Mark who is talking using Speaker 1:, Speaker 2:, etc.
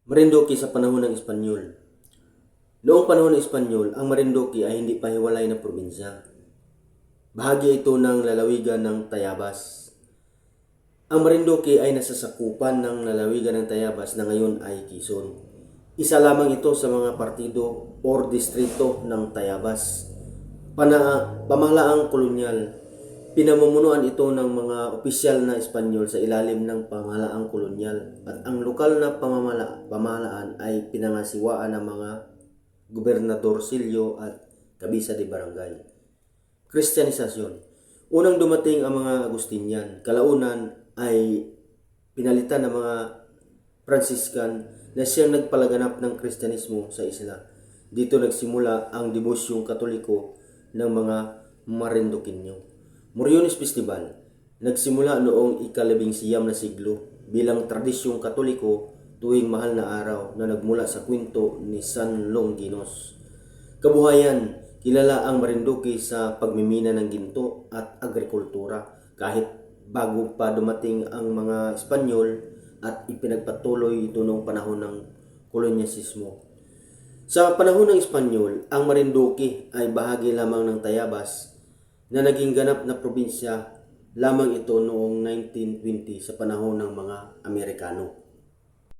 Speaker 1: Marinduque sa panahon ng Espanyol. Noong panahon ng Espanyol, ang Marinduque ay hindi pa hiwalay na probinsya. Bahagi ito ng lalawigan ng Tayabas. Ang Marinduque ay nasasakupan ng lalawigan ng Tayabas na ngayon ay Quezon. Isa lamang ito sa mga partido o distrito ng Tayabas. Pamahalaang kolonyal. Pinamumunuan ito ng mga opisyal na Espanyol sa ilalim ng pamahalaang kolonyal at ang lokal na pamahalaan ay pinangasiwaan ng mga gobernador silyo at kabisa de barangay. Kristyanisasyon. Unang dumating ang mga Agustinian, kalaunan ay pinalitan ng mga Franciscan na siyang nagpalaganap ng Kristyanismo sa isla. Dito nagsimula ang debosyong Katoliko ng mga Marinduqueño. Moriones Festival, nagsimula noong ika-19 na siglo bilang tradisyong Katoliko tuwing mahal na araw na nagmula sa kwento ni San Longinos. Kabuhayan, kilala ang Marinduque sa pagmimina ng ginto at agrikultura kahit bago pa dumating ang mga Espanyol at ipinagpatuloy ito noong panahon ng kolonyasismo. Sa panahon ng Espanyol, ang Marinduque ay bahagi lamang ng Tayabas na naging ganap na probinsya lamang ito noong 1920 sa panahon ng mga Amerikano.